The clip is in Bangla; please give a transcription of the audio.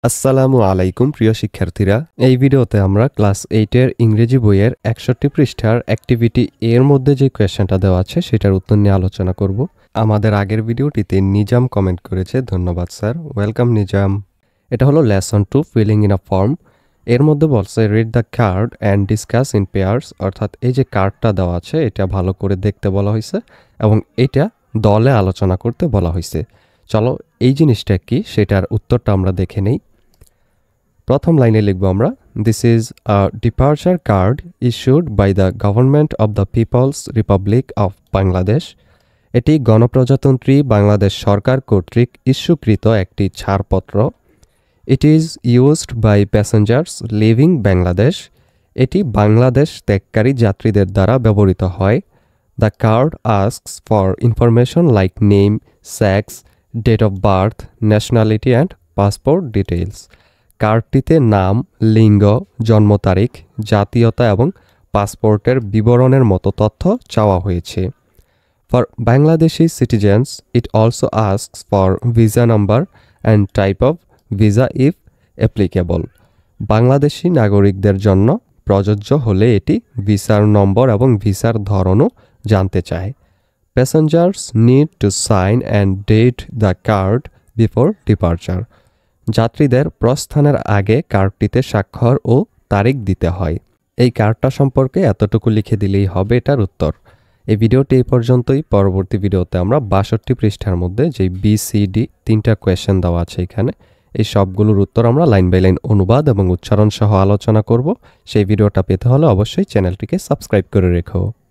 আসসালামু আলাইকুম প্রিয় শিক্ষার্থীরা, এই ভিডিওতে আমরা ক্লাস 8 এর ইংরেজি বইয়ের 61 পৃষ্ঠার অ্যাক্টিভিটি এর মধ্যে যে কোয়েশ্চেনটা দেওয়া আছে সেটার উত্তর নিয়ে আলোচনা করব। আমাদের আগের ভিডিওটিতে নিজাম কমেন্ট করেছে, ধন্যবাদ স্যার, ওয়েলকাম নিজাম। এটা হলো lesson 2 filling in a form. এর মধ্যে বলছে read the card and discuss in pairs, অর্থাৎ এই যে কার্ডটা দেওয়া আছে এটা ভালো করে দেখতে বলা হয়েছে এবং এটা দলে আলোচনা করতে বলা হয়েছে। চলো এই জিনিসটা কি সেটার উত্তরটা আমরা দেখে নেই। প্রথম লাইনে লিখব আমরা, this is a departure card issued by the government of the People's Republic of Bangladesh. এটি গণপ্রজাতন্ত্রী বাংলাদেশ সরকার কর্তৃক ইস্যুকৃত একটি ছাড়পত্র। It is used by passengers leaving Bangladesh. এটি বাংলাদেশ ত্যাগকারী যাত্রীদের দ্বারা ব্যবহৃত হয়। The card asks for information like name, sex, date of birth, nationality and passport details. কার্ডটিতে নাম, লিঙ্গ, জন্ম তারিখ, জাতীয়তা এবং পাসপোর্টের বিবরণের মতো তথ্য চাওয়া হয়েছে। For Bangladeshi citizens it also asks for visa number and type of visa if applicable. Bangladeshi নাগরিকদের জন্য প্রযোজ্য হলে এটি ভিসার নম্বর এবং ভিসার ধরনও জানতে চায়। Passengers need to sign and date the card before departure. যাত্রীদের প্রস্থানের আগে কার্ডটিতে স্বাক্ষর ও তারিখ দিতে হয়। এই কার্ডটা সম্পর্কে এতটুকু লিখে দিলেই হবে এটার উত্তর। এই ভিডিওটি এই পর্যন্তই। পরবর্তী ভিডিওতে আমরা 62 পৃষ্ঠার মধ্যে যে BCD 3টা কোয়েশ্চেন দেওয়া আছে এখানে, এই সবগুলোর উত্তর আমরা লাইন বাই লাইন অনুবাদ এবং উচ্চারণ সহ আলোচনা করব। সেই ভিডিওটা পেতে হলে অবশ্যই চ্যানেলটিকে সাবস্ক্রাইব করে রেখো।